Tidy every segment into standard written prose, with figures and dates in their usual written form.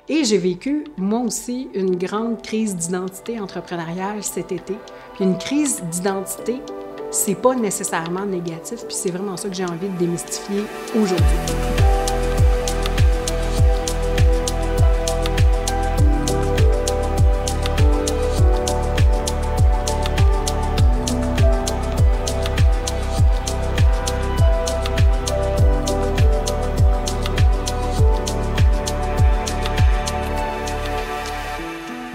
Et j'ai vécu, moi aussi, une grande crise d'identité entrepreneuriale cet été. Puis une crise d'identité, c'est pas nécessairement négatif, puis c'est vraiment ça que j'ai envie de démystifier aujourd'hui.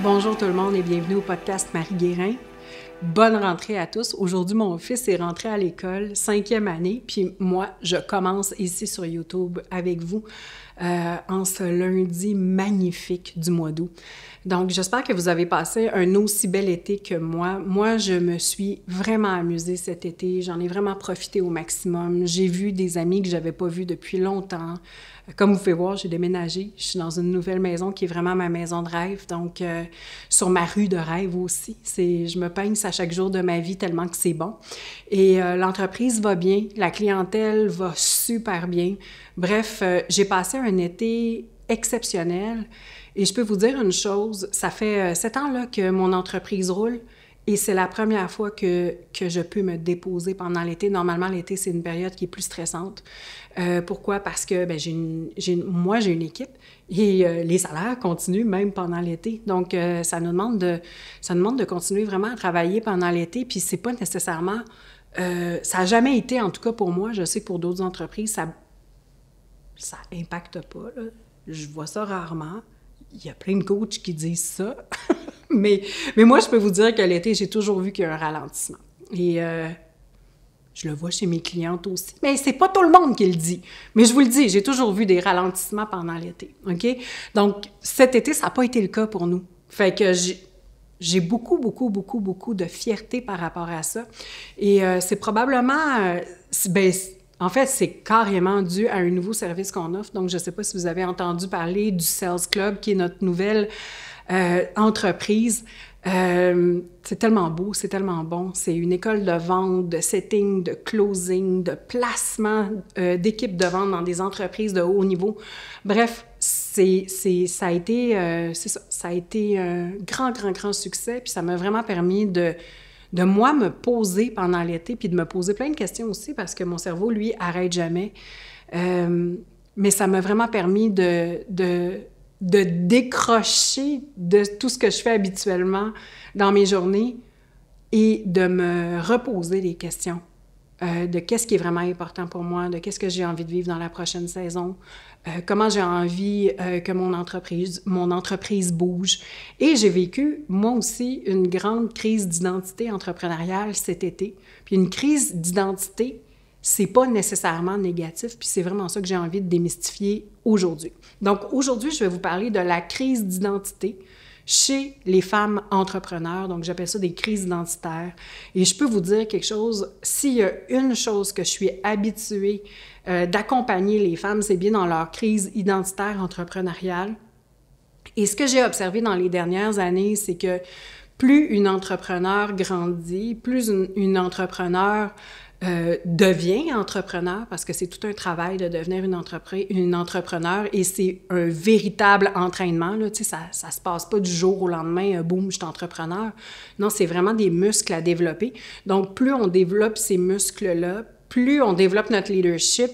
Bonjour tout le monde et bienvenue au podcast Marie Guérin. Bonne rentrée à tous. Aujourd'hui, mon fils est rentré à l'école, 5e année, puis moi, je commence ici sur YouTube avec vous en ce lundi magnifique du mois d'août. Donc, j'espère que vous avez passé un aussi bel été que moi. Moi, je me suis vraiment amusée cet été. J'en ai vraiment profité au maximum. J'ai vu des amis que je n'avais pas vus depuis longtemps. Comme vous pouvez voir, j'ai déménagé. Je suis dans une nouvelle maison qui est vraiment ma maison de rêve. Donc, sur ma rue de rêve aussi. Je me pince à chaque jour de ma vie tellement que c'est bon. Et l'entreprise va bien. La clientèle va super bien. Bref, j'ai passé un été exceptionnel. Et je peux vous dire une chose, ça fait 7 ans là, que mon entreprise roule et c'est la première fois que je peux me déposer pendant l'été. Normalement, l'été, c'est une période qui est plus stressante. Pourquoi? Parce que moi, j'ai une équipe et les salaires continuent même pendant l'été. Donc, ça nous demande de continuer vraiment à travailler pendant l'été. Puis, c'est pas nécessairement... ça n'a jamais été, en tout cas pour moi, je sais que pour d'autres entreprises, ça impacte pas, là. Je vois ça rarement. Il y a plein de coachs qui disent ça. mais moi, je peux vous dire que l'été, j'ai toujours vu qu'il y a un ralentissement. Et je le vois chez mes clientes aussi. Mais c'est pas tout le monde qui le dit. Mais je vous le dis, j'ai toujours vu des ralentissements pendant l'été. OK? Donc, cet été, ça n'a pas été le cas pour nous. Fait que j'ai beaucoup de fierté par rapport à ça. Et c'est probablement... en fait, c'est carrément dû à un nouveau service qu'on offre. Donc, je ne sais pas si vous avez entendu parler du Sales Club, qui est notre nouvelle entreprise. C'est tellement beau, c'est tellement bon. C'est une école de vente, de setting, de closing, de placement d'équipes de vente dans des entreprises de haut niveau. Bref, ça a été un grand succès. Puis ça m'a vraiment permis de moi me poser pendant l'été, puis de me poser plein de questions aussi, parce que mon cerveau, lui, arrête jamais. Mais ça m'a vraiment permis de décrocher de tout ce que je fais habituellement dans mes journées et de me reposer les questions de qu'est-ce qui est vraiment important pour moi, de qu'est-ce que j'ai envie de vivre dans la prochaine saison, comment j'ai envie que mon entreprise bouge. Et j'ai vécu, moi aussi, une grande crise d'identité entrepreneuriale cet été. Puis une crise d'identité, c'est pas nécessairement négatif, puis c'est vraiment ça que j'ai envie de démystifier aujourd'hui. Donc aujourd'hui, je vais vous parler de la crise d'identité chez les femmes entrepreneurs, donc j'appelle ça des crises identitaires. Et je peux vous dire quelque chose, s'il y a une chose que je suis habituée d'accompagner les femmes, c'est bien dans leur crise identitaire entrepreneuriale. Et ce que j'ai observé dans les dernières années, c'est que plus une entrepreneure grandit, plus une entrepreneure devient entrepreneur, parce que c'est tout un travail de devenir une entrepreneur et c'est un véritable entraînement. Là, tu sais, ça se passe pas du jour au lendemain, boum, je suis entrepreneur. Non, c'est vraiment des muscles à développer. Donc, plus on développe ces muscles-là, plus on développe notre leadership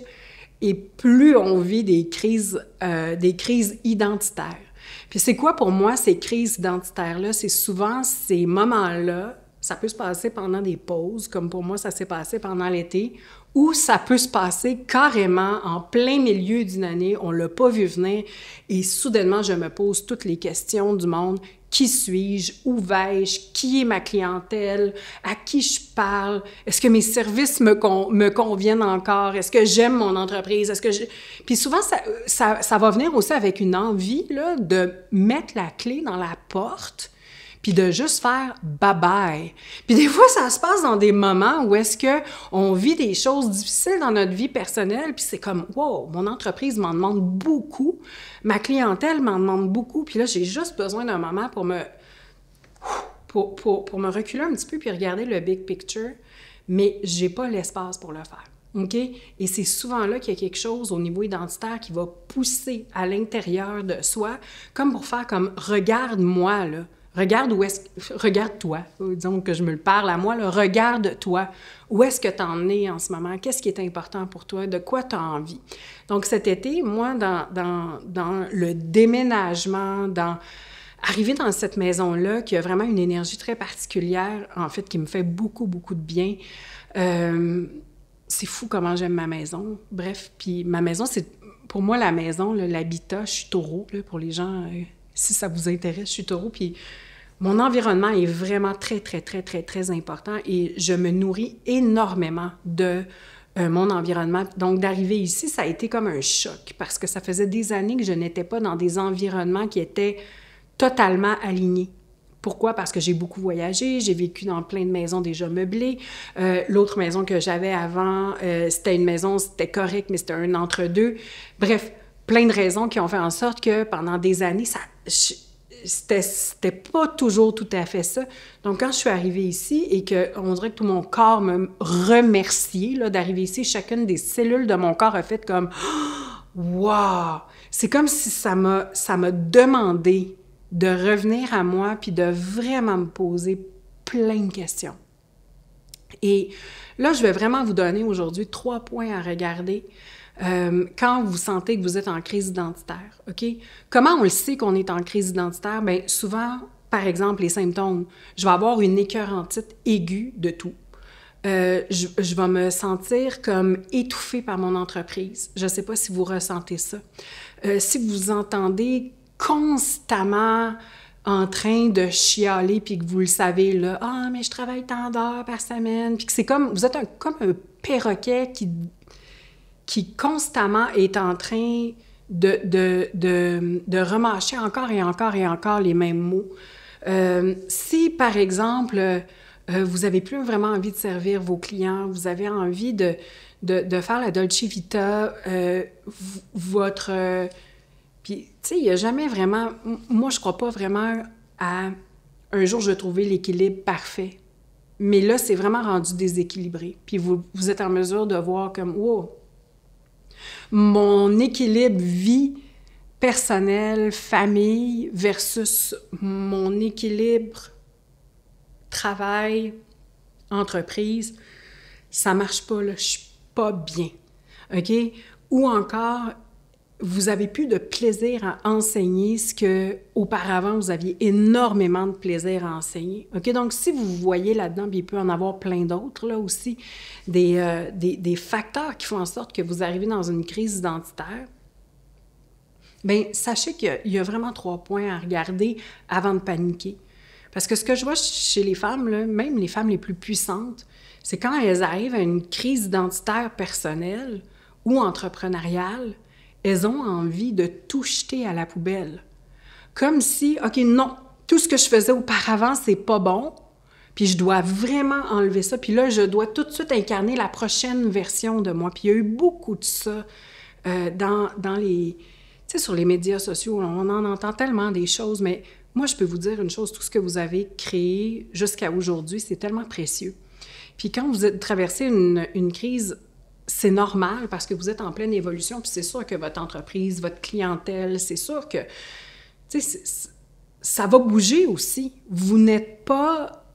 et plus on vit des crises identitaires. Puis c'est quoi pour moi ces crises identitaires-là? C'est souvent ces moments-là. Ça peut se passer pendant des pauses, comme pour moi, ça s'est passé pendant l'été, ou ça peut se passer carrément en plein milieu d'une année, on ne l'a pas vu venir, et soudainement, je me pose toutes les questions du monde. Qui suis-je? Où vais-je? Qui est ma clientèle? À qui je parle? Est-ce que mes services me conviennent encore? Est-ce que j'aime mon entreprise? Puis souvent, ça va venir aussi avec une envie là, de mettre la clé dans la porte puis de juste faire bye-bye. Puis des fois, ça se passe dans des moments où est-ce qu'on vit des choses difficiles dans notre vie personnelle, puis c'est comme, wow, mon entreprise m'en demande beaucoup, ma clientèle m'en demande beaucoup, puis là, j'ai juste besoin d'un moment pour me reculer un petit peu puis regarder le big picture, mais j'ai pas l'espace pour le faire. OK? Et c'est souvent là qu'il y a quelque chose au niveau identitaire qui va pousser à l'intérieur de soi, comme pour faire comme « regarde-moi, là ». Regarde-toi, disons que je me le parle à moi, là, regarde-toi. Où est-ce que tu en es en ce moment? Qu'est-ce qui est important pour toi? De quoi tu as envie? Donc cet été, moi, dans le déménagement, arriver dans cette maison-là, qui a vraiment une énergie très particulière, en fait, qui me fait beaucoup, beaucoup de bien, c'est fou comment j'aime ma maison. Bref, puis ma maison, c'est pour moi la maison, là, l'habitat. Je suis taureau, là, pour les gens, si ça vous intéresse, je suis taureau, puis mon environnement est vraiment très, très, très, très, très important et je me nourris énormément de mon environnement. Donc, d'arriver ici, ça a été comme un choc parce que ça faisait des années que je n'étais pas dans des environnements qui étaient totalement alignés. Pourquoi? Parce que j'ai beaucoup voyagé, j'ai vécu dans plein de maisons déjà meublées. L'autre maison que j'avais avant, c'était une maison, c'était correct, mais c'était un entre-deux. Bref, plein de raisons qui ont fait en sorte que pendant des années, c'était pas toujours tout à fait ça. Donc, quand je suis arrivée ici et qu'on dirait que tout mon corps me remerciait là, d'arriver ici, chacune des cellules de mon corps a fait comme « Wow! » C'est comme si ça m'a demandé de revenir à moi puis de vraiment me poser plein de questions. Et là, je vais vraiment vous donner aujourd'hui 3 points à regarder quand vous sentez que vous êtes en crise identitaire, OK? Comment on le sait qu'on est en crise identitaire? Bien, souvent, par exemple, les symptômes. Je vais avoir une écœurantite aiguë de tout. Je vais me sentir comme étouffée par mon entreprise. Je ne sais pas si vous ressentez ça. Si vous entendez constamment en train de chialer, puis que vous le savez, là, « Ah, mais je travaille tant d'heures par semaine », puis que c'est comme, vous êtes comme un perroquet qui constamment est en train de remâcher encore et encore et encore les mêmes mots. Si, par exemple, vous n'avez plus vraiment envie de servir vos clients, vous avez envie de faire la Dolce Vita, puis, tu sais, il n'y a jamais vraiment... Moi, je ne crois pas vraiment à un jour, je vais trouver l'équilibre parfait. Mais là, c'est vraiment rendu déséquilibré. Puis vous êtes en mesure de voir comme, wow, mon équilibre vie personnelle, famille versus mon équilibre travail, entreprise, ça ne marche pas, là, je ne suis pas bien. OK? Ou encore, vous n'avez plus de plaisir à enseigner ce que auparavant vous aviez énormément de plaisir à enseigner. OK? Donc, si vous voyez là-dedans, puis il peut en avoir plein d'autres, là aussi, des facteurs qui font en sorte que vous arrivez dans une crise identitaire, bien, sachez qu'il y a vraiment 3 points à regarder avant de paniquer. Parce que ce que je vois chez les femmes, là, même les femmes les plus puissantes, c'est quand elles arrivent à une crise identitaire personnelle ou entrepreneuriale, elles ont envie de tout jeter à la poubelle. Comme si, OK, non, tout ce que je faisais auparavant, c'est pas bon, puis je dois vraiment enlever ça, puis là, je dois tout de suite incarner la prochaine version de moi. Puis il y a eu beaucoup de ça dans les... Tu sais, sur les médias sociaux, on en entend tellement des choses, mais moi, je peux vous dire une chose, tout ce que vous avez créé jusqu'à aujourd'hui, c'est tellement précieux. Puis quand vous traversez une crise, c'est normal parce que vous êtes en pleine évolution, puis c'est sûr que votre entreprise, votre clientèle, c'est sûr que, tu sais, ça va bouger aussi. Vous n'êtes pas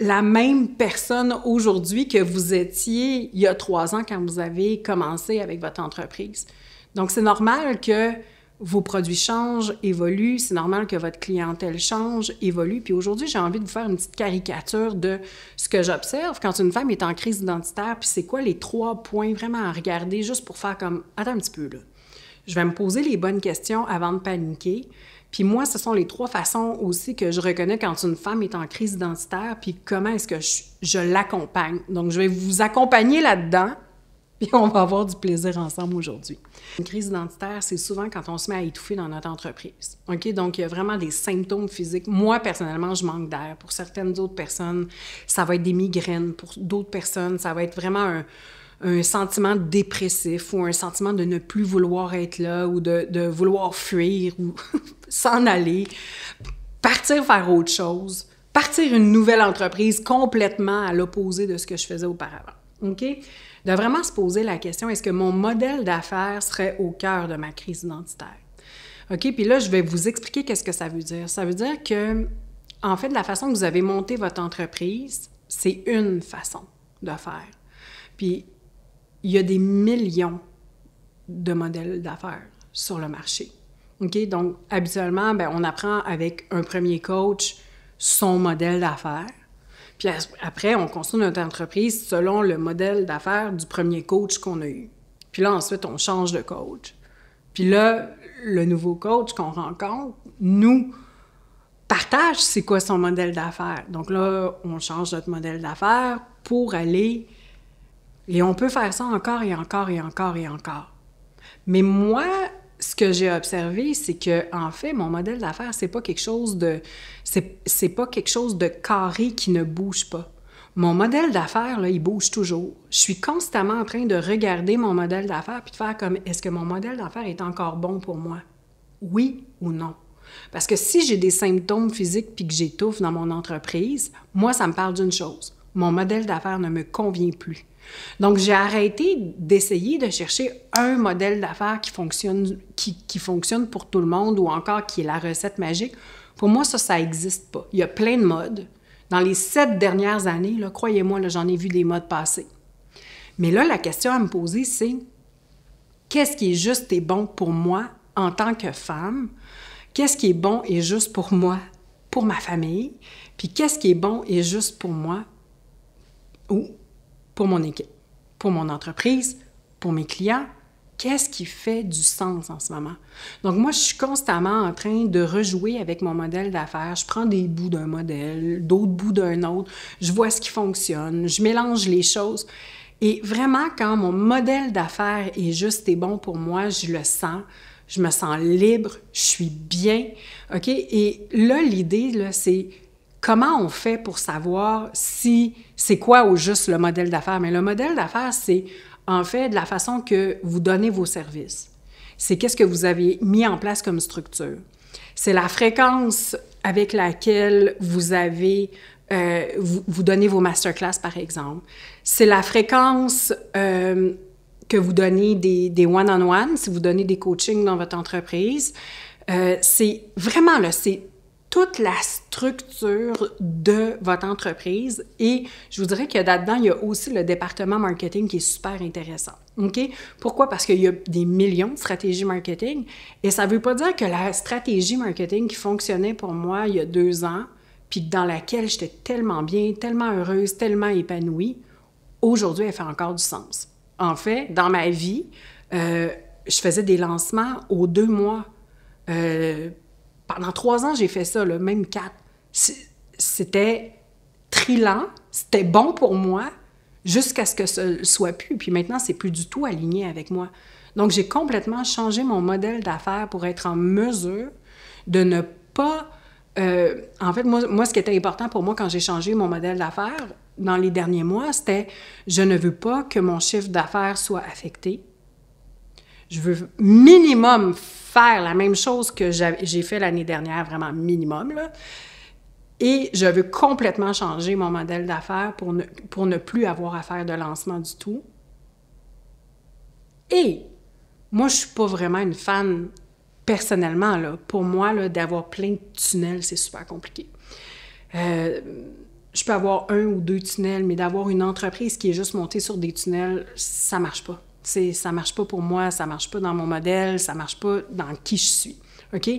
la même personne aujourd'hui que vous étiez il y a 3 ans quand vous avez commencé avec votre entreprise. Donc, c'est normal que vos produits changent, évoluent, c'est normal que votre clientèle change, évolue. Puis aujourd'hui, j'ai envie de vous faire une petite caricature de ce que j'observe quand une femme est en crise identitaire, puis c'est quoi les 3 points vraiment à regarder juste pour faire comme « Attends un petit peu, là. Je vais me poser les bonnes questions avant de paniquer. » Puis moi, ce sont les 3 façons aussi que je reconnais quand une femme est en crise identitaire, puis comment est-ce que je l'accompagne. Donc, je vais vous accompagner là-dedans, puis on va avoir du plaisir ensemble aujourd'hui. Une crise identitaire, c'est souvent quand on se met à étouffer dans notre entreprise. OK? Donc, il y a vraiment des symptômes physiques. Moi, personnellement, je manque d'air. Pour certaines autres personnes, ça va être des migraines. Pour d'autres personnes, ça va être vraiment un sentiment dépressif ou un sentiment de ne plus vouloir être là ou de vouloir fuir ou s'en aller, partir faire autre chose, partir une nouvelle entreprise complètement à l'opposé de ce que je faisais auparavant. OK? de vraiment se poser la question, est-ce que mon modèle d'affaires serait au cœur de ma crise identitaire? OK? Puis là, je vais vous expliquer qu'est-ce que ça veut dire. Ça veut dire que, en fait, la façon que vous avez monté votre entreprise, c'est une façon de faire. Puis, il y a des millions de modèles d'affaires sur le marché. OK? Donc, habituellement, bien, on apprend avec un premier coach son modèle d'affaires. Puis après, on construit notre entreprise selon le modèle d'affaires du premier coach qu'on a eu. Puis là, ensuite, on change de coach. Puis là, le nouveau coach qu'on rencontre nous partage c'est quoi son modèle d'affaires. Donc là, on change notre modèle d'affaires pour aller... Et on peut faire ça encore et encore et encore et encore. Mais moi, ce que j'ai observé, c'est que en fait, mon modèle d'affaires, c'est pas quelque chose de... C'est pas quelque chose de carré qui ne bouge pas. Mon modèle d'affaires, là, il bouge toujours. Je suis constamment en train de regarder mon modèle d'affaires puis de faire comme, est-ce que mon modèle d'affaires est encore bon pour moi? Oui ou non? Parce que si j'ai des symptômes physiques puis que j'étouffe dans mon entreprise, moi, ça me parle d'une chose. Mon modèle d'affaires ne me convient plus. Donc, j'ai arrêté d'essayer de chercher un modèle d'affaires qui fonctionne pour tout le monde ou encore qui est la recette magique. Pour moi, ça n'existe pas. Il y a plein de modes. Dans les 7 dernières années, là, croyez-moi, là, j'en ai vu des modes passer. Mais là, la question à me poser, c'est qu'est-ce qui est juste et bon pour moi en tant que femme? Qu'est-ce qui est bon et juste pour moi, pour ma famille? Puis qu'est-ce qui est bon et juste pour moi ou pour mon équipe, pour mon entreprise, pour mes clients? Qu'est-ce qui fait du sens en ce moment? Donc moi, je suis constamment en train de rejouer avec mon modèle d'affaires. Je prends des bouts d'un modèle, d'autres bouts d'un autre. Je vois ce qui fonctionne. Je mélange les choses. Et vraiment, quand mon modèle d'affaires est juste et bon pour moi, je le sens. Je me sens libre. Je suis bien. OK? Et là, l'idée, là, c'est comment on fait pour savoir si c'est quoi au juste le modèle d'affaires? Mais le modèle d'affaires, c'est en fait de la façon que vous donnez vos services. C'est qu'est-ce que vous avez mis en place comme structure. C'est la fréquence avec laquelle vous avez, vous donnez vos masterclass, par exemple. C'est la fréquence que vous donnez des one-on-one, si vous donnez des coachings dans votre entreprise. C'est vraiment, là, c'est toute la structure de votre entreprise et je vous dirais que là-dedans, il y a aussi le département marketing qui est super intéressant. OK? Pourquoi? Parce qu'il y a des millions de stratégies marketing et ça ne veut pas dire que la stratégie marketing qui fonctionnait pour moi il y a 2 ans puis dans laquelle j'étais tellement bien, tellement heureuse, tellement épanouie, aujourd'hui, elle fait encore du sens. En fait, dans ma vie, je faisais des lancements aux 2 mois. Pendant 3 ans, j'ai fait ça, là, même 4. C'était trillant, c'était bon pour moi, jusqu'à ce que ce soit plus. Puis maintenant, c'est plus du tout aligné avec moi. Donc, j'ai complètement changé mon modèle d'affaires pour être en mesure de ne pas... en fait, moi, ce qui était important pour moi quand j'ai changé mon modèle d'affaires dans les derniers mois, c'était je ne veux pas que mon chiffre d'affaires soit affecté. Je veux minimum faire la même chose que j'ai fait l'année dernière, vraiment minimum, là. Et je veux complètement changer mon modèle d'affaires pour ne plus avoir à faire de lancement du tout. Et moi, je ne suis pas vraiment une fan, personnellement, là. Pour moi, là, d'avoir plein de tunnels, c'est super compliqué. Je peux avoir 1 ou 2 tunnels, mais d'avoir une entreprise qui est juste montée sur des tunnels, ça ne marche pas. Ça marche pas pour moi, ça marche pas dans mon modèle, ça marche pas dans qui je suis, OK?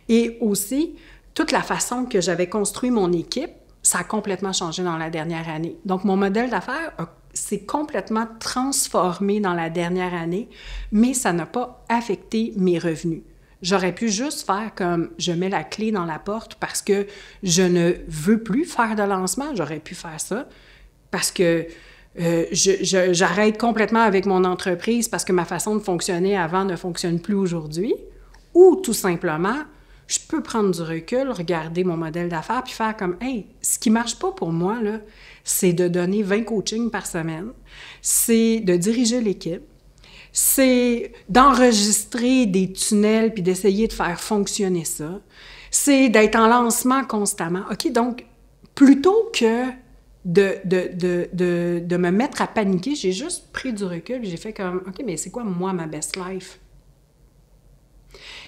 Et aussi, toute la façon que j'avais construit mon équipe, ça a complètement changé dans la dernière année. Donc, mon modèle d'affaires s'est complètement transformé dans la dernière année, mais ça n'a pas affecté mes revenus. J'aurais pu juste faire comme je mets la clé dans la porte parce que je ne veux plus faire de lancement. J'aurais pu faire ça parce que j'arrête complètement avec mon entreprise parce que ma façon de fonctionner avant ne fonctionne plus aujourd'hui. Ou tout simplement, je peux prendre du recul, regarder mon modèle d'affaires puis faire comme « Hey, ce qui ne marche pas pour moi, là, c'est de donner 20 coachings par semaine, c'est de diriger l'équipe, c'est d'enregistrer des tunnels puis d'essayer de faire fonctionner ça, c'est d'être en lancement constamment. » OK, donc, plutôt que de me mettre à paniquer. J'ai juste pris du recul et j'ai fait comme, OK, mais c'est quoi, moi, ma best life?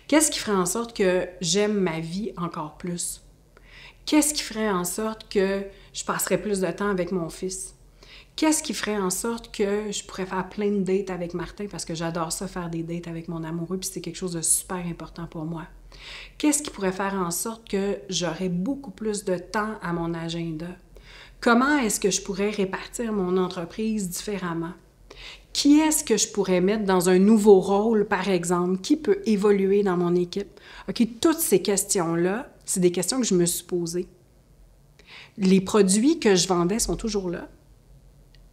Qu'est-ce qui ferait en sorte que j'aime ma vie encore plus? Qu'est-ce qui ferait en sorte que je passerais plus de temps avec mon fils? Qu'est-ce qui ferait en sorte que je pourrais faire plein de dates avec Martin parce que j'adore ça, faire des dates avec mon amoureux, puis c'est quelque chose de super important pour moi? Qu'est-ce qui pourrait faire en sorte que j'aurais beaucoup plus de temps à mon agenda? Comment est-ce que je pourrais répartir mon entreprise différemment? Qui est-ce que je pourrais mettre dans un nouveau rôle, par exemple? Qui peut évoluer dans mon équipe? OK, toutes ces questions-là, c'est des questions que je me suis posées. Les produits que je vendais sont toujours là,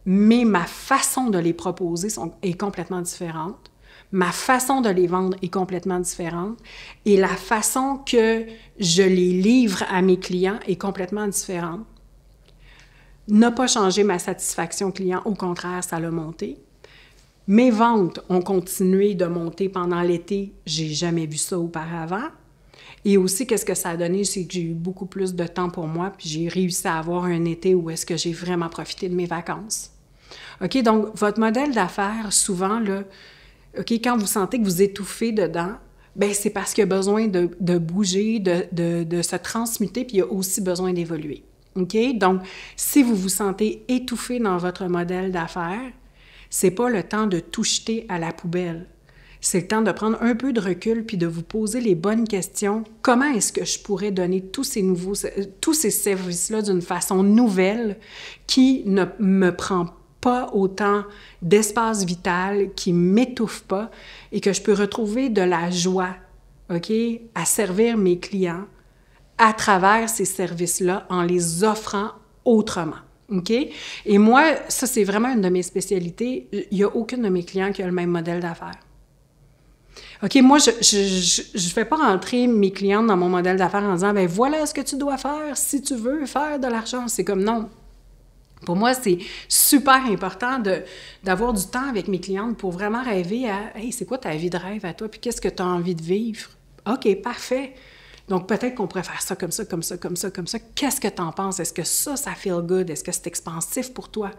mais ma façon de les proposer est complètement différente. Ma façon de les vendre est complètement différente. Et la façon que je les livre à mes clients est complètement différente. N'a pas changé ma satisfaction client, au contraire, ça l'a monté. Mes ventes ont continué de monter pendant l'été. J'ai jamais vu ça auparavant. Et aussi, qu'est-ce que ça a donné? C'est que j'ai eu beaucoup plus de temps pour moi, puis j'ai réussi à avoir un été où est-ce que j'ai vraiment profité de mes vacances. OK? Donc, votre modèle d'affaires, souvent, là, OK, quand vous sentez que vous étouffez dedans, bien, c'est parce qu'il y a besoin de bouger, de se transmuter, puis il y a aussi besoin d'évoluer. OK? Donc, si vous vous sentez étouffé dans votre modèle d'affaires, c'est pas le temps de tout jeter à la poubelle. C'est le temps de prendre un peu de recul puis de vous poser les bonnes questions. Comment est-ce que je pourrais donner tous ces services-là d'une façon nouvelle qui ne me prend pas autant d'espace vital, qui ne m'étouffe pas et que je peux retrouver de la joie, OK, à servir mes clients à travers ces services-là en les offrant autrement. OK? Et moi, ça, c'est vraiment une de mes spécialités. Il n'y a aucune de mes clients qui a le même modèle d'affaires. OK, moi, je fais pas rentrer mes clientes dans mon modèle d'affaires en disant, bien, voilà ce que tu dois faire si tu veux faire de l'argent. C'est comme non. Pour moi, c'est super important d'avoir du temps avec mes clientes pour vraiment rêver à, hey, c'est quoi ta vie de rêve à toi, puis qu'est-ce que tu as envie de vivre? OK, parfait. Donc, peut-être qu'on pourrait faire ça, comme ça, comme ça, comme ça, comme ça. Qu'est-ce que tu en penses? Est-ce que ça feel good? Est-ce que c'est expansif pour toi?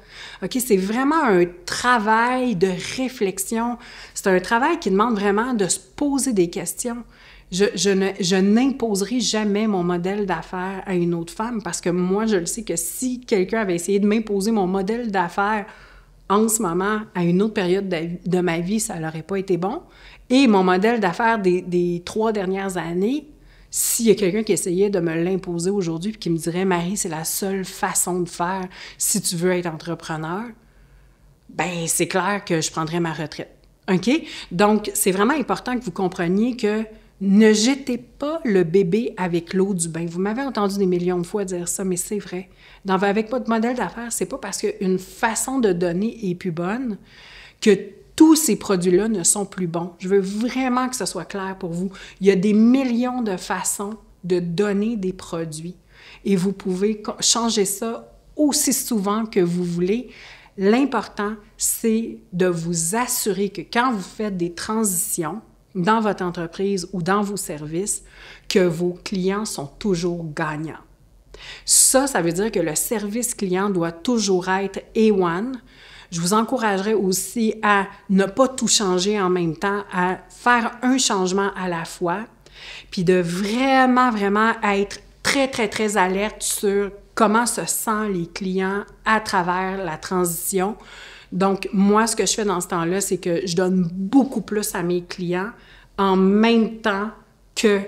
OK, c'est vraiment un travail de réflexion. C'est un travail qui demande vraiment de se poser des questions. Je n'imposerai jamais mon modèle d'affaires à une autre femme parce que moi, je le sais que si quelqu'un avait essayé de m'imposer mon modèle d'affaires en ce moment, à une autre période de ma vie, ça n'aurait pas été bon. Et mon modèle d'affaires des 3 dernières années, s'il y a quelqu'un qui essayait de me l'imposer aujourd'hui et qui me dirait « Marie, c'est la seule façon de faire si tu veux être entrepreneur », bien, c'est clair que je prendrais ma retraite. OK? Donc, c'est vraiment important que vous compreniez que ne jetez pas le bébé avec l'eau du bain. Vous m'avez entendu des millions de fois dire ça, mais c'est vrai. Avec votre modèle d'affaires, c'est pas parce qu'une façon de donner est plus bonne que tous ces produits-là ne sont plus bons. Je veux vraiment que ce soit clair pour vous. Il y a des millions de façons de donner des produits et vous pouvez changer ça aussi souvent que vous voulez. L'important, c'est de vous assurer que quand vous faites des transitions dans votre entreprise ou dans vos services, que vos clients sont toujours gagnants. Ça veut dire que le service client doit toujours être A1. Je vous encouragerais aussi à ne pas tout changer en même temps, à faire un changement à la fois, puis de vraiment, vraiment être très, très, très alerte sur comment se sentent les clients à travers la transition. Donc, moi, ce que je fais dans ce temps-là, c'est que je donne beaucoup plus à mes clients en même temps que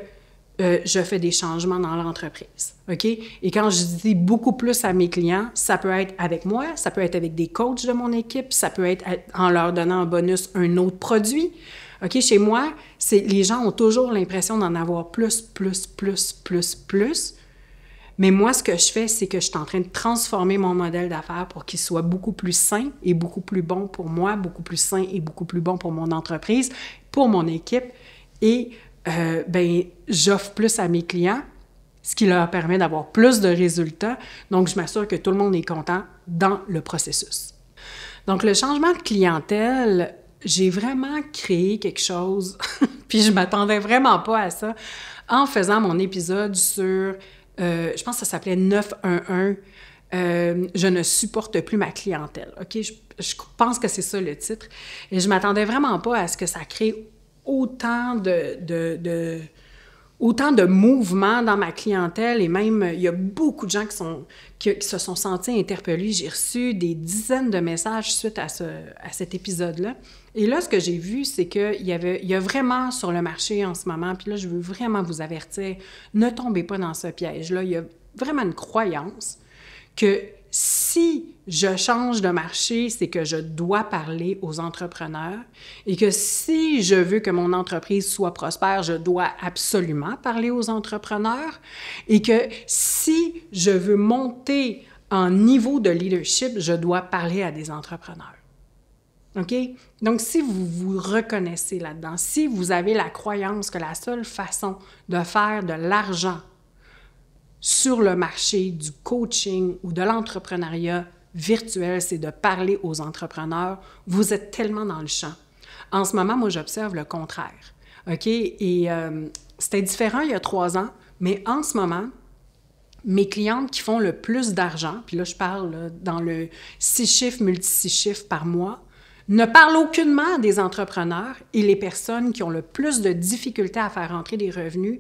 je fais des changements dans l'entreprise, OK? Et quand je dis beaucoup plus à mes clients, ça peut être avec moi, ça peut être avec des coachs de mon équipe, ça peut être en leur donnant en bonus un autre produit. OK? Chez moi, les gens ont toujours l'impression d'en avoir plus. Mais moi, ce que je fais, c'est que je suis en train de transformer mon modèle d'affaires pour qu'il soit beaucoup plus sain et beaucoup plus bon pour moi, beaucoup plus sain et beaucoup plus bon pour mon entreprise, pour mon équipe. Et j'offre plus à mes clients, ce qui leur permet d'avoir plus de résultats. Donc, je m'assure que tout le monde est content dans le processus. Donc, le changement de clientèle, j'ai vraiment créé quelque chose, puis je m'attendais vraiment pas à ça, en faisant mon épisode sur, je pense que ça s'appelait 911, je ne supporte plus ma clientèle. OK? Je pense que c'est ça le titre. Et je m'attendais vraiment pas à ce que ça crée autant autant de mouvements dans ma clientèle, et même, il y a beaucoup de gens qui se sont sentis interpellés. J'ai reçu des dizaines de messages suite à cet épisode-là. Et là, ce que j'ai vu, c'est qu'il y a vraiment sur le marché en ce moment, puis là, je veux vraiment vous avertir, ne tombez pas dans ce piège-là. Il y a vraiment une croyance que si je change de marché, c'est que je dois parler aux entrepreneurs et que si je veux que mon entreprise soit prospère, je dois absolument parler aux entrepreneurs et que si je veux monter en niveau de leadership, je dois parler à des entrepreneurs. OK? Donc, si vous vous reconnaissez là-dedans, si vous avez la croyance que la seule façon de faire de l'argent sur le marché du coaching ou de l'entrepreneuriat virtuel, c'est de parler aux entrepreneurs, vous êtes tellement dans le champ. En ce moment, moi, j'observe le contraire. OK? Et c'était différent il y a 3 ans, mais en ce moment, mes clientes qui font le plus d'argent, puis là, je parle là, dans le 6 chiffres, multi-6 chiffres par mois, ne parlent aucunement des entrepreneurs et les personnes qui ont le plus de difficultés à faire entrer des revenus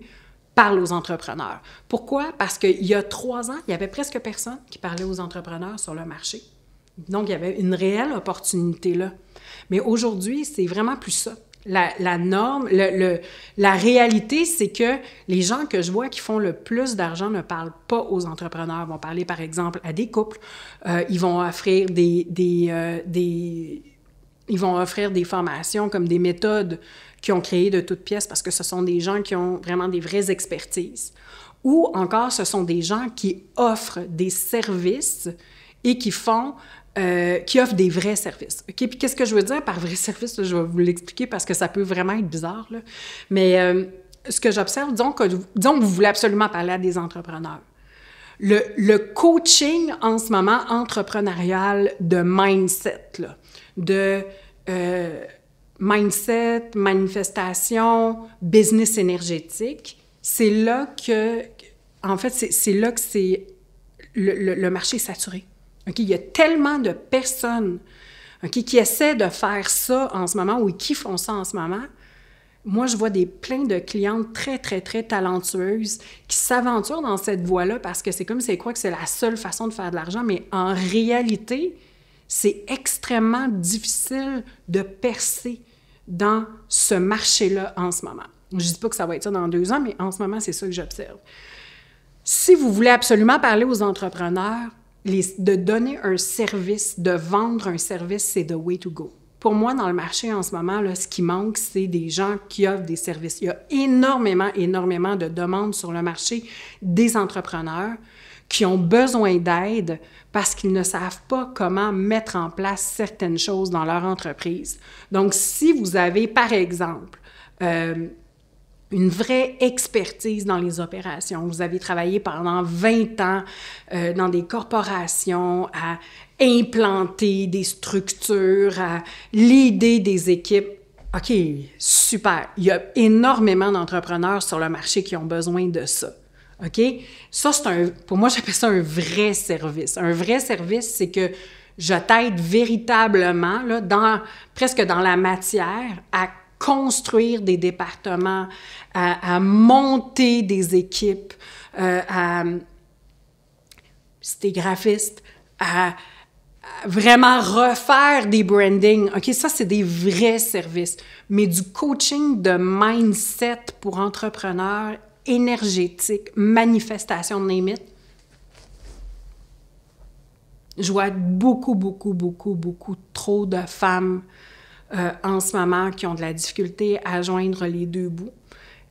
parle aux entrepreneurs. Pourquoi? Parce qu'il y a 3 ans, il y avait presque personne qui parlait aux entrepreneurs sur le marché. Donc, il y avait une réelle opportunité là. Mais aujourd'hui, c'est vraiment plus ça. La norme, la réalité, c'est que les gens que je vois qui font le plus d'argent ne parlent pas aux entrepreneurs. Ils vont parler, par exemple, à des couples. Ils vont offrir ils vont offrir des formations comme des méthodes qui ont créé de toutes pièces parce que ce sont des gens qui ont vraiment des vraies expertises. Ou encore, ce sont des gens qui offrent des services et qui offrent des vrais services. OK? Puis qu'est-ce que je veux dire par vrai service? Là, je vais vous l'expliquer parce que ça peut vraiment être bizarre. Là. Mais ce que j'observe, disons que vous voulez absolument parler à des entrepreneurs. Le coaching en ce moment entrepreneurial de mindset, là, de mindset, manifestation, business énergétique, c'est là que, en fait, c'est là que le marché est saturé. Okay? Il y a tellement de personnes qui essaient de faire ça en ce moment ou qui font ça en ce moment. Moi, je vois plein de clientes très, très, très talentueuses qui s'aventurent dans cette voie-là parce que c'est comme si elles croient que c'est la seule façon de faire de l'argent, mais en réalité, c'est extrêmement difficile de percer dans ce marché-là en ce moment. Je ne dis pas que ça va être ça dans 2 ans, mais en ce moment, c'est ça que j'observe. Si vous voulez absolument parler aux entrepreneurs, de donner un service, de vendre un service, c'est the way to go. Pour moi, dans le marché en ce moment, là, ce qui manque, c'est des gens qui offrent des services. Il y a énormément de demandes sur le marché des entrepreneurs qui ont besoin d'aide parce qu'ils ne savent pas comment mettre en place certaines choses dans leur entreprise. Donc, si vous avez, par exemple, une vraie expertise dans les opérations, vous avez travaillé pendant 20 ans dans des corporations à implanter des structures, à leader des équipes, OK, super. Il y a énormément d'entrepreneurs sur le marché qui ont besoin de ça. OK? Ça, pour moi, j'appelle ça un vrai service. Un vrai service, c'est que je t'aide véritablement, là, presque dans la matière, à construire des départements, à monter des équipes, si t'es graphiste, à vraiment refaire des branding. OK, ça, c'est des vrais services. Mais du coaching de mindset pour entrepreneurs, énergétique, manifestation de name it, je vois beaucoup trop de femmes en ce moment qui ont de la difficulté à joindre les 2 bouts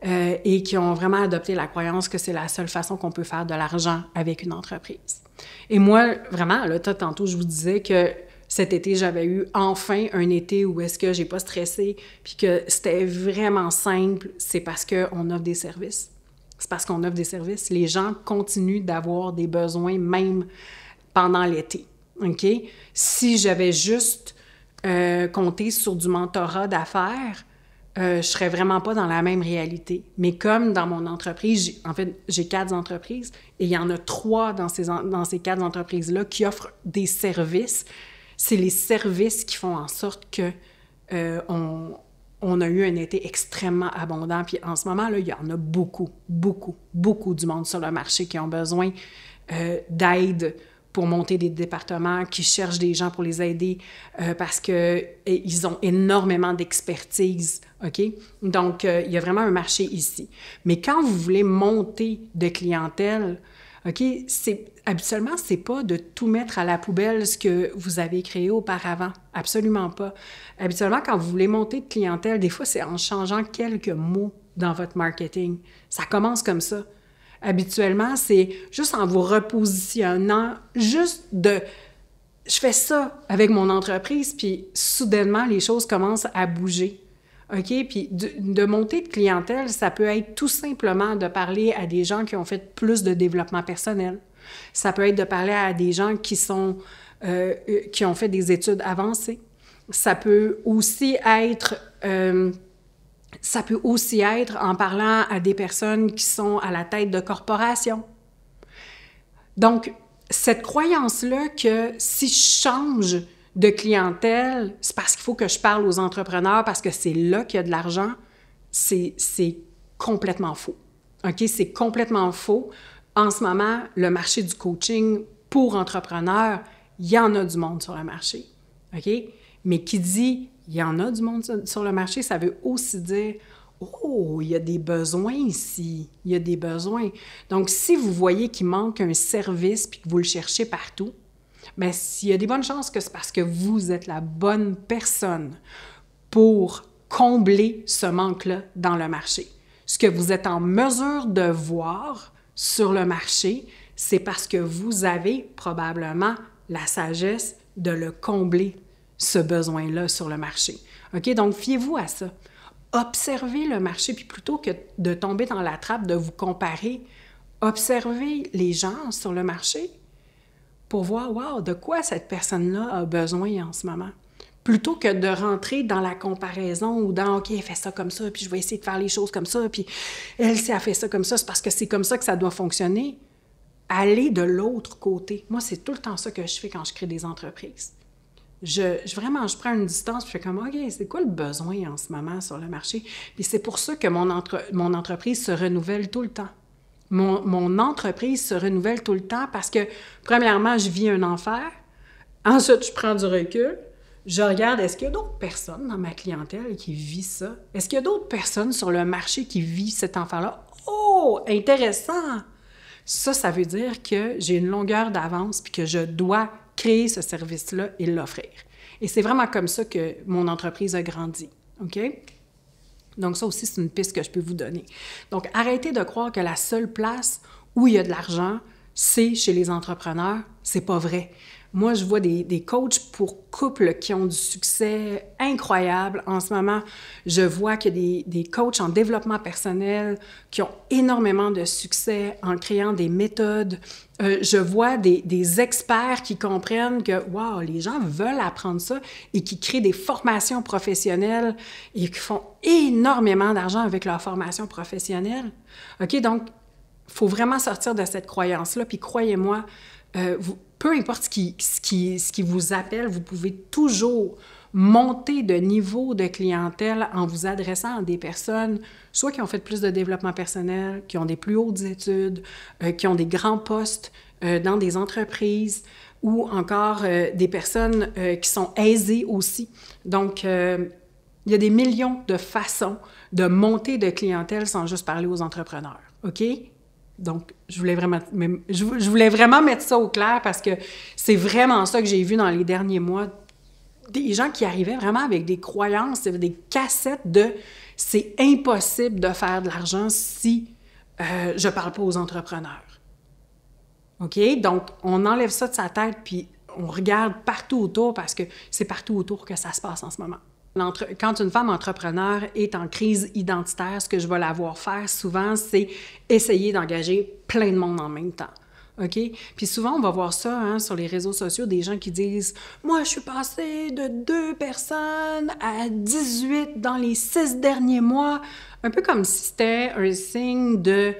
et qui ont vraiment adopté la croyance que c'est la seule façon qu'on peut faire de l'argent avec une entreprise. Et moi, vraiment, là, tantôt, je vous disais que cet été, j'avais eu enfin un été où est-ce que j'ai pas stressé puis que c'était vraiment simple. C'est parce qu'on offre des services. C'est parce qu'on offre des services. Les gens continuent d'avoir des besoins même pendant l'été. OK? Si j'avais juste compté sur du mentorat d'affaires, je serais vraiment pas dans la même réalité. Mais comme dans mon entreprise, j'ai 4 entreprises et il y en a 3 dans ces 4 entreprises-là qui offrent des services. C'est les services qui font en sorte que on a eu un été extrêmement abondant. Puis en ce moment-là, il y en a beaucoup, beaucoup, beaucoup du monde sur le marché qui ont besoin d'aide pour monter des départements, qui cherchent des gens pour les aider parce qu'ils ont énormément d'expertise, OK? Donc, il y a vraiment un marché ici. Mais quand vous voulez monter de clientèle, OK, habituellement, c'est pas de tout mettre à la poubelle ce que vous avez créé auparavant. Absolument pas. Habituellement, quand vous voulez monter de clientèle, des fois, c'est en changeant quelques mots dans votre marketing. Ça commence comme ça. Habituellement, c'est juste en vous repositionnant, juste de... Je fais ça avec mon entreprise, puis soudainement, les choses commencent à bouger. OK? Puis de monter de clientèle, ça peut être tout simplement de parler à des gens qui ont fait plus de développement personnel. Ça peut être de parler à des gens qui ont fait des études avancées. Ça peut aussi être en parlant à des personnes qui sont à la tête de corporations. Donc, cette croyance-là que si je change de clientèle, c'est parce qu'il faut que je parle aux entrepreneurs parce que c'est là qu'il y a de l'argent, c'est complètement faux. OK? C'est complètement faux. En ce moment, le marché du coaching pour entrepreneurs, il y en a du monde sur le marché. OK? Mais qui dit il y en a du monde sur le marché, ça veut aussi dire oh, il y a des besoins ici, il y a des besoins. Donc, si vous voyez qu'il manque un service puis que vous le cherchez partout, bien, s'il y a des bonnes chances que c'est parce que vous êtes la bonne personne pour combler ce manque-là dans le marché. Ce que vous êtes en mesure de voir sur le marché, c'est parce que vous avez probablement la sagesse de le combler, ce besoin-là sur le marché. OK? Donc, fiez-vous à ça. Observez le marché, puis plutôt que de tomber dans la trappe de vous comparer, observez les gens sur le marché pour voir, wow, de quoi cette personne-là a besoin en ce moment. Plutôt que de rentrer dans la comparaison ou dans, OK, elle fait ça comme ça, puis je vais essayer de faire les choses comme ça, puis elle, si elle fait ça comme ça, c'est parce que c'est comme ça que ça doit fonctionner. Allez de l'autre côté. Moi, c'est tout le temps ça que je fais quand je crée des entreprises. Vraiment, je prends une distance, puis je fais comme, OK, c'est quoi le besoin en ce moment sur le marché? Puis c'est pour ça que mon entreprise se renouvelle tout le temps. Mon entreprise se renouvelle tout le temps parce que, premièrement, je vis un enfer. Ensuite, je prends du recul. Je regarde, est-ce qu'il y a d'autres personnes dans ma clientèle qui vivent ça? Est-ce qu'il y a d'autres personnes sur le marché qui vivent cet enfer-là? Oh, intéressant! Ça veut dire que j'ai une longueur d'avance puis que je dois créer ce service-là et l'offrir. Et c'est vraiment comme ça que mon entreprise a grandi. OK? Donc, ça aussi, c'est une piste que je peux vous donner. Donc, arrêtez de croire que la seule place où il y a de l'argent, c'est chez les entrepreneurs. C'est pas vrai. Moi, je vois des coachs pour couples qui ont du succès incroyable. En ce moment, je vois qu'il y a des coachs en développement personnel qui ont énormément de succès en créant des méthodes. Je vois des experts qui comprennent que, wow, les gens veulent apprendre ça et qui créent des formations professionnelles et qui font énormément d'argent avec leur formation professionnelle. OK? Donc, il faut vraiment sortir de cette croyance-là. Puis croyez-moi, peu importe ce qui vous appelle, vous pouvez toujours monter de niveau de clientèle en vous adressant à des personnes, soit qui ont fait plus de développement personnel, qui ont des plus hautes études, qui ont des grands postes dans des entreprises, ou encore des personnes qui sont aisées aussi. Donc, il y a des millions de façons de monter de clientèle sans juste parler aux entrepreneurs. OK? Donc, je voulais vraiment mettre ça au clair parce que c'est vraiment ça que j'ai vu dans les derniers mois. Des gens qui arrivaient vraiment avec des croyances, des cassettes de « c'est impossible de faire de l'argent si je ne parle pas aux entrepreneurs ». OK? Donc, on enlève ça de sa tête puis on regarde partout autour parce que c'est partout autour que ça se passe en ce moment. Quand une femme entrepreneur est en crise identitaire, ce que je vais la voir faire souvent, c'est essayer d'engager plein de monde en même temps. OK? Puis souvent, on va voir ça sur les réseaux sociaux, des gens qui disent « Moi, je suis passé de 2 personnes à 18 dans les 6 derniers mois. » Un peu comme si c'était un signe de...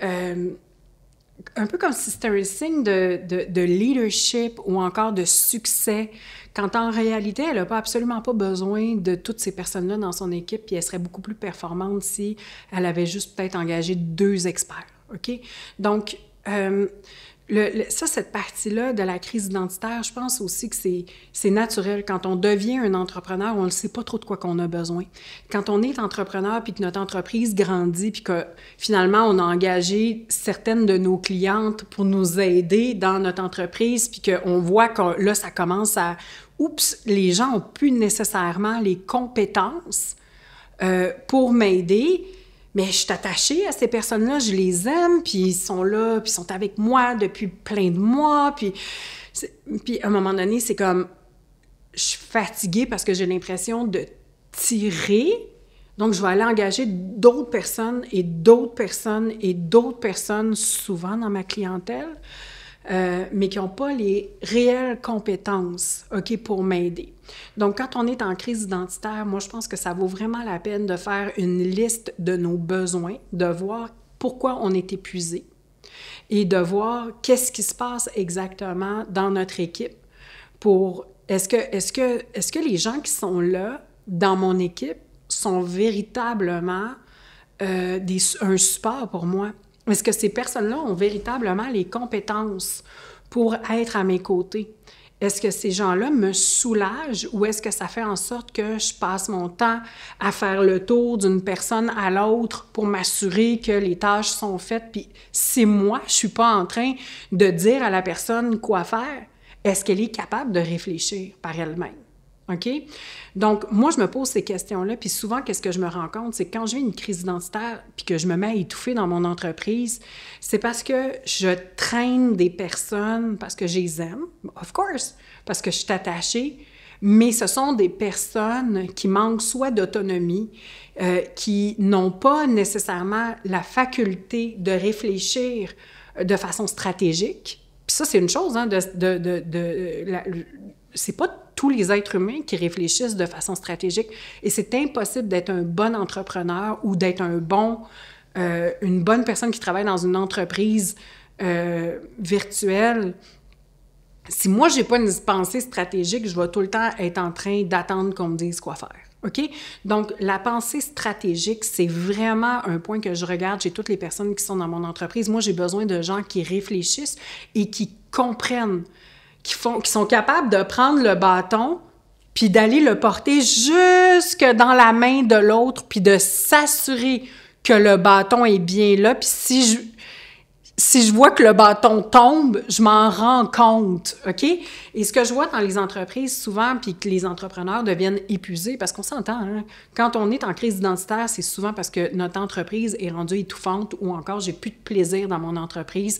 un peu comme si c'était un signe de leadership ou encore de succès, quand en réalité, elle n'a pas absolument pas besoin de toutes ces personnes-là dans son équipe, puis elle serait beaucoup plus performante si elle avait juste peut-être engagé 2 experts, OK? Donc, cette partie-là de la crise identitaire, je pense aussi que c'est naturel. Quand on devient un entrepreneur, on ne sait pas trop de quoi qu'on a besoin. Quand on est entrepreneur puis que notre entreprise grandit puis que finalement, on a engagé certaines de nos clientes pour nous aider dans notre entreprise puis qu'on voit que là, ça commence à... Oups, les gens n'ont plus nécessairement les compétences pour m'aider. Mais je suis attachée à ces personnes-là, je les aime, puis ils sont là, puis ils sont avec moi depuis plein de mois, puis à un moment donné, c'est comme, je suis fatiguée parce que j'ai l'impression de tirer, donc je vais aller engager d'autres personnes et d'autres personnes et d'autres personnes, souvent dans ma clientèle, mais qui n'ont pas les réelles compétences, OK, pour m'aider. Donc, quand on est en crise identitaire, moi, je pense que ça vaut vraiment la peine de faire une liste de nos besoins, de voir pourquoi on est épuisé et de voir qu'est-ce qui se passe exactement dans notre équipe pour... Est-ce que les gens qui sont là, dans mon équipe, sont véritablement un support pour moi? Est-ce que ces personnes-là ont véritablement les compétences pour être à mes côtés? Est-ce que ces gens-là me soulagent ou est-ce que ça fait en sorte que je passe mon temps à faire le tour d'une personne à l'autre pour m'assurer que les tâches sont faites? Puis si moi, je ne suis pas en train de dire à la personne quoi faire, est-ce qu'elle est capable de réfléchir par elle-même? OK? Donc, moi, je me pose ces questions-là, puis souvent, qu'est-ce que je me rends compte? C'est que quand j'ai une crise identitaire, puis que je me mets à étouffer dans mon entreprise, c'est parce que je traîne des personnes, parce que je les aime, of course, parce que je suis attachée, mais ce sont des personnes qui manquent soit d'autonomie, qui n'ont pas nécessairement la faculté de réfléchir de façon stratégique. Puis ça, c'est une chose, c'est pas tous les êtres humains qui réfléchissent de façon stratégique. Et c'est impossible d'être un bon entrepreneur ou d'être une bonne personne qui travaille dans une entreprise virtuelle. Si moi, j'ai pas une pensée stratégique, je vais tout le temps être en train d'attendre qu'on me dise quoi faire. OK? Donc, la pensée stratégique, c'est vraiment un point que je regarde chez toutes les personnes qui sont dans mon entreprise. Moi, j'ai besoin de gens qui réfléchissent et qui comprennent, qui sont capables de prendre le bâton puis d'aller le porter jusque dans la main de l'autre puis de s'assurer que le bâton est bien là. Puis si je vois que le bâton tombe, je m'en rends compte, OK? Et ce que je vois dans les entreprises souvent, puis que les entrepreneurs deviennent épuisés, parce qu'on s'entend, quand on est en crise identitaire, c'est souvent parce que notre entreprise est rendue étouffante ou encore j'ai plus de plaisir dans mon entreprise.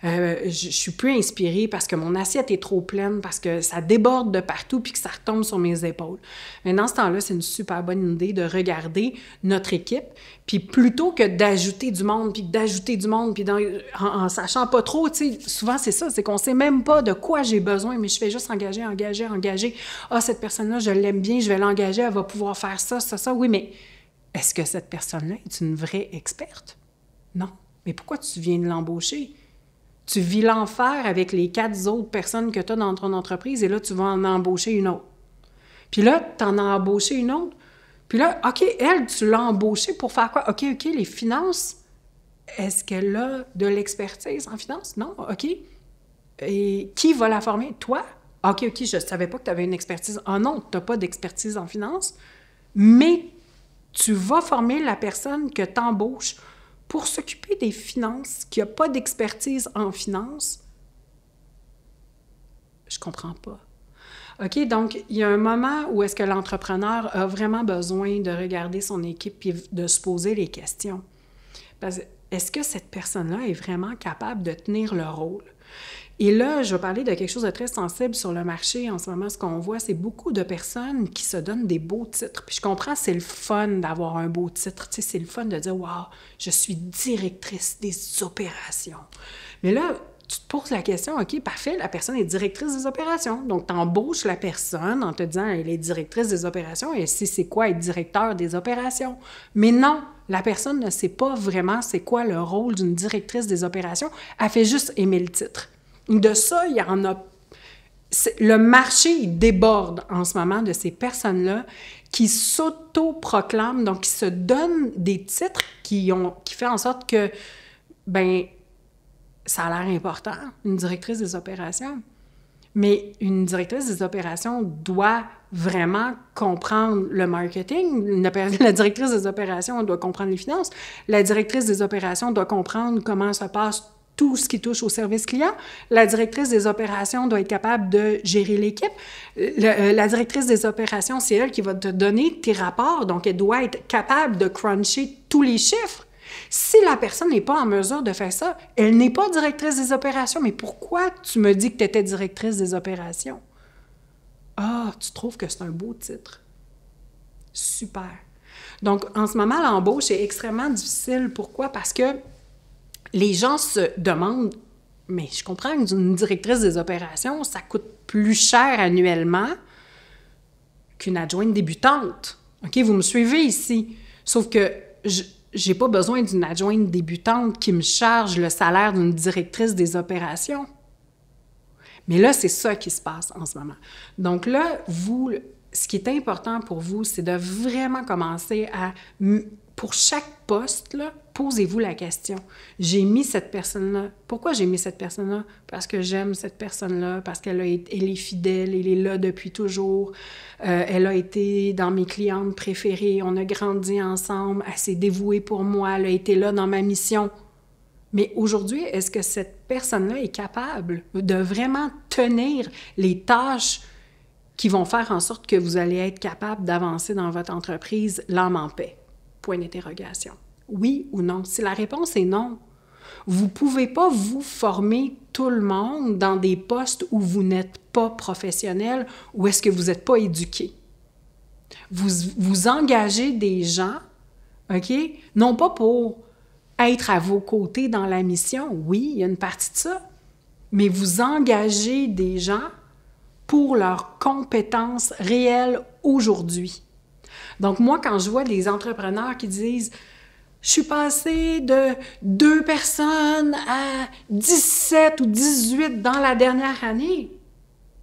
Je suis plus inspirée parce que mon assiette est trop pleine, parce que ça déborde de partout puis que ça retombe sur mes épaules. Mais dans ce temps-là, c'est une super bonne idée de regarder notre équipe, puis plutôt que d'ajouter du monde, puis en sachant pas trop, tu sais, souvent c'est ça, c'est qu'on sait même pas de quoi j'ai besoin, mais je fais juste engager. Ah, cette personne-là, je l'aime bien, je vais l'engager, elle va pouvoir faire ça. Oui, mais est-ce que cette personne-là est une vraie experte? Non. Mais pourquoi tu viens de l'embaucher? Tu vis l'enfer avec les 4 autres personnes que tu as dans ton entreprise et là, tu vas en embaucher une autre. Puis là, tu en as embauché une autre. Puis là, OK, elle, tu l'as embauchée pour faire quoi? OK, les finances, est-ce qu'elle a de l'expertise en finance? Non? OK. Et qui va la former? Toi? OK, je ne savais pas que tu avais une expertise. Ah non, tu n'as pas d'expertise en finance, mais tu vas former la personne que tu embauches pour s'occuper des finances, qui n'a pas d'expertise en finance. Je comprends pas. OK, donc, il y a un moment où est-ce que l'entrepreneur a vraiment besoin de regarder son équipe et de se poser les questions. Parce que, est-ce que cette personne-là est vraiment capable de tenir le rôle? Et là, je vais parler de quelque chose de très sensible sur le marché. En ce moment, ce qu'on voit, c'est beaucoup de personnes qui se donnent des beaux titres. Puis je comprends, c'est le fun d'avoir un beau titre. Tu sais, c'est le fun de dire « Wow, je suis directrice des opérations ». Mais là, tu te poses la question, OK, parfait, la personne est directrice des opérations. Donc, tu embauches la personne en te disant, elle est directrice des opérations, et c'est quoi être directeur des opérations. Mais non, la personne ne sait pas vraiment c'est quoi le rôle d'une directrice des opérations. Elle fait juste aimer le titre. De ça, il y en a... Le marché, il déborde en ce moment de ces personnes-là qui s'auto-proclament, donc qui se donnent des titres qui fait en sorte que, ben ça a l'air important, une directrice des opérations. Mais une directrice des opérations doit vraiment comprendre le marketing. La directrice des opérations doit comprendre les finances. La directrice des opérations doit comprendre comment se passe tout ce qui touche au service client. La directrice des opérations doit être capable de gérer l'équipe. La directrice des opérations, c'est elle qui va te donner tes rapports. Donc, elle doit être capable de cruncher tous les chiffres. Si la personne n'est pas en mesure de faire ça, elle n'est pas directrice des opérations. Mais pourquoi tu me dis que tu étais directrice des opérations? Ah, tu trouves que c'est un beau titre. Super. Donc, en ce moment, l'embauche est extrêmement difficile. Pourquoi? Parce que les gens se demandent, mais je comprends qu'une directrice des opérations, ça coûte plus cher annuellement qu'une adjointe débutante. OK, vous me suivez ici? Sauf que j'ai pas besoin d'une adjointe débutante qui me charge le salaire d'une directrice des opérations. Mais là, c'est ça qui se passe en ce moment. Donc là, ce qui est important pour vous, c'est de vraiment commencer à... Pour chaque poste, là, posez-vous la question. J'ai mis cette personne-là. Pourquoi j'ai mis cette personne-là? Parce que j'aime cette personne-là, parce qu'elle est fidèle, elle est là depuis toujours. Elle a été dans mes clientes préférées, on a grandi ensemble, elle s'est dévouée pour moi, elle a été là dans ma mission. Mais aujourd'hui, est-ce que cette personne-là est capable de vraiment tenir les tâches qui vont faire en sorte que vous allez être capable d'avancer dans votre entreprise l'âme en paix? Point d'interrogation. Oui ou non? Si la réponse est non, vous ne pouvez pas vous former tout le monde dans des postes où vous n'êtes pas professionnel ou est-ce que vous n'êtes pas éduqué. Vous engagez des gens, OK? Non pas pour être à vos côtés dans la mission, oui, il y a une partie de ça, mais vous engagez des gens pour leurs compétences réelles aujourd'hui. Donc, moi, quand je vois des entrepreneurs qui disent « Je suis passé de 2 personnes à 17 ou 18 dans la dernière année. »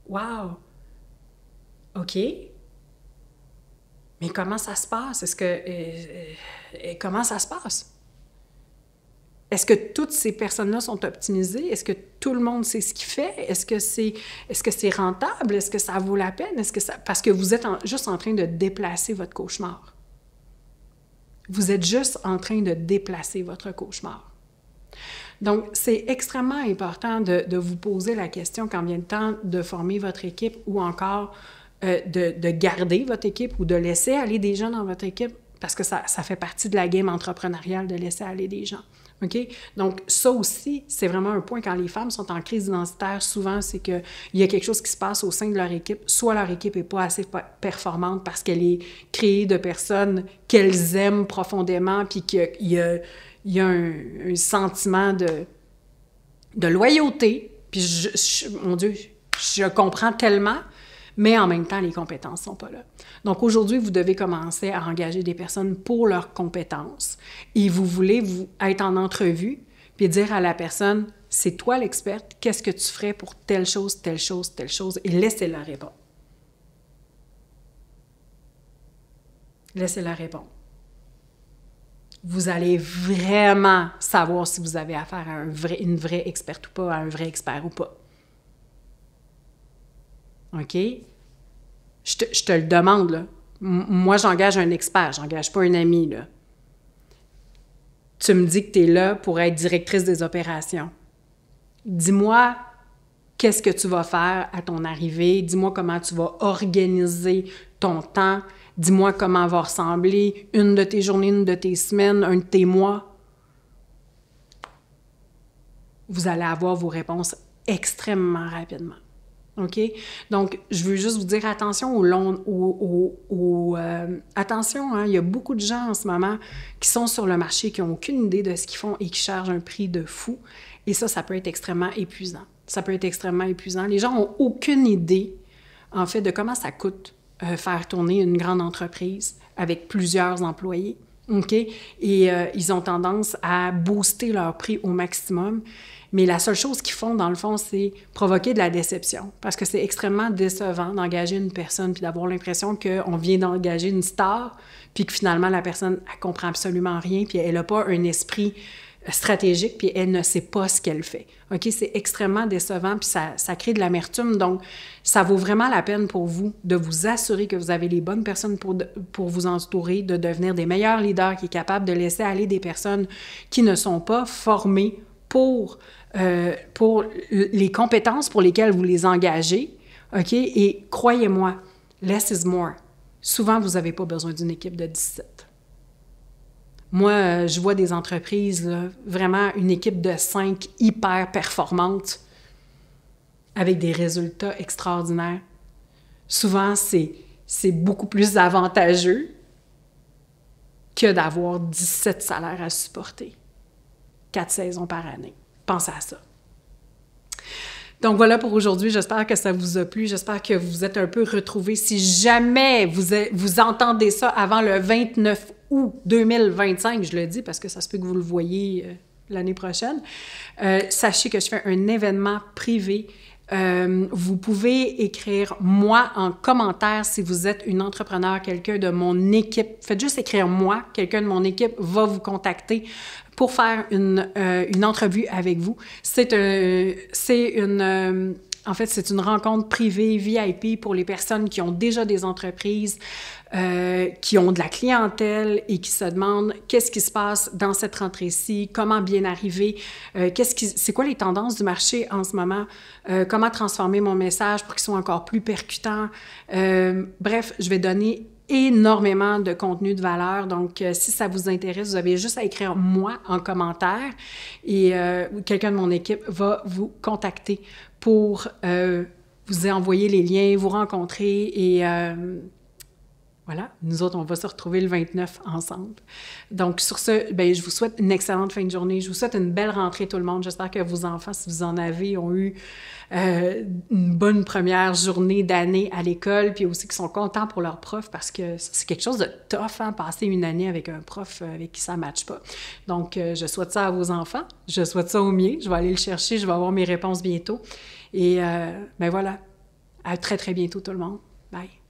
Wow! OK. Mais comment ça se passe? Comment ça se passe? Est-ce que toutes ces personnes-là sont optimisées? Est-ce que tout le monde sait ce qu'il fait? Est-ce que c'est rentable? Est-ce que ça vaut la peine? Parce que vous êtes juste en train de déplacer votre cauchemar. Vous êtes juste en train de déplacer votre cauchemar. Donc, c'est extrêmement important de vous poser la question quand vient le temps de former votre équipe ou encore de garder votre équipe ou de laisser aller des gens dans votre équipe parce que ça fait partie de la game entrepreneuriale de laisser aller des gens. OK? Donc, ça aussi, c'est vraiment un point. Quand les femmes sont en crise identitaire, souvent, c'est qu'il y a quelque chose qui se passe au sein de leur équipe. Soit leur équipe n'est pas assez performante parce qu'elle est créée de personnes qu'elles aiment profondément puis qu'il y a un sentiment de loyauté. Puis, mon Dieu, je comprends tellement, mais en même temps, les compétences ne sont pas là. Donc, aujourd'hui, vous devez commencer à engager des personnes pour leurs compétences et vous voulez être en entrevue puis dire à la personne, c'est toi l'experte, qu'est-ce que tu ferais pour telle chose, telle chose, telle chose, et laissez-la répondre. Laissez-la répondre. Vous allez vraiment savoir si vous avez affaire à une vraie experte ou pas, à un vrai expert ou pas. OK? Je te le demande, là. Moi, j'engage un expert, j'engage pas un ami, là. Tu me dis que tu es là pour être directrice des opérations. Dis-moi qu'est-ce que tu vas faire à ton arrivée. Dis-moi comment tu vas organiser ton temps. Dis-moi comment va ressembler une de tes journées, une de tes semaines, un de tes mois. Vous allez avoir vos réponses extrêmement rapidement. OK? Donc, je veux juste vous dire attention attention, hein, il y a beaucoup de gens en ce moment qui sont sur le marché, qui n'ont aucune idée de ce qu'ils font et qui chargent un prix de fou. Et ça peut être extrêmement épuisant. Ça peut être extrêmement épuisant. Les gens n'ont aucune idée, en fait, de comment ça coûte faire tourner une grande entreprise avec plusieurs employés. OK? Et ils ont tendance à booster leur prix au maximum. Mais la seule chose qu'ils font, dans le fond, c'est provoquer de la déception. Parce que c'est extrêmement décevant d'engager une personne puis d'avoir l'impression qu'on vient d'engager une star puis que finalement, la personne, elle comprend absolument rien puis elle n'a pas un esprit stratégique puis elle ne sait pas ce qu'elle fait. OK? C'est extrêmement décevant puis ça crée de l'amertume. Donc, ça vaut vraiment la peine pour vous de vous assurer que vous avez les bonnes personnes pour vous entourer, de devenir des meilleurs leaders qui sont capables de laisser aller des personnes qui ne sont pas formées pour les compétences pour lesquelles vous les engagez, OK? Et croyez-moi, less is more. Souvent, vous n'avez pas besoin d'une équipe de 17. Moi, je vois des entreprises, là, vraiment une équipe de 5 hyper performantes avec des résultats extraordinaires. Souvent, c'est beaucoup plus avantageux que d'avoir 17 salaires à supporter. 4 saisons par année. Pensez à ça. Donc voilà pour aujourd'hui. J'espère que ça vous a plu. J'espère que vous êtes un peu retrouvés. Si jamais vous entendez ça avant le 29 août 2025, je le dis parce que ça se peut que vous le voyez l'année prochaine, sachez que je fais un événement privé. Vous pouvez écrire « moi » en commentaire si vous êtes une entrepreneur, quelqu'un de mon équipe. Faites juste écrire « moi », quelqu'un de mon équipe va vous contacter pour faire une entrevue avec vous. En fait, c'est une rencontre privée VIP pour les personnes qui ont déjà des entreprises, qui ont de la clientèle et qui se demandent qu'est-ce qui se passe dans cette rentrée-ci, comment bien arriver, c'est quoi les tendances du marché en ce moment, comment transformer mon message pour qu'il soit encore plus percutant. Bref, je vais donner énormément de contenu de valeur. Donc, si ça vous intéresse, vous avez juste à écrire « moi » en commentaire et quelqu'un de mon équipe va vous contacter pour vous envoyer les liens, vous rencontrer et voilà, nous autres, on va se retrouver le 29 ensemble. Donc, sur ce, bien, je vous souhaite une excellente fin de journée. Je vous souhaite une belle rentrée, tout le monde. J'espère que vos enfants, si vous en avez, ont eu une bonne première journée d'année à l'école, puis aussi qu'ils sont contents pour leur prof, parce que c'est quelque chose de tough, hein, passer une année avec un prof avec qui ça ne matche pas. Donc, je souhaite ça à vos enfants. Je souhaite ça au mien. Je vais aller le chercher. Je vais avoir mes réponses bientôt. Et bien voilà, à très, très bientôt, tout le monde. Bye!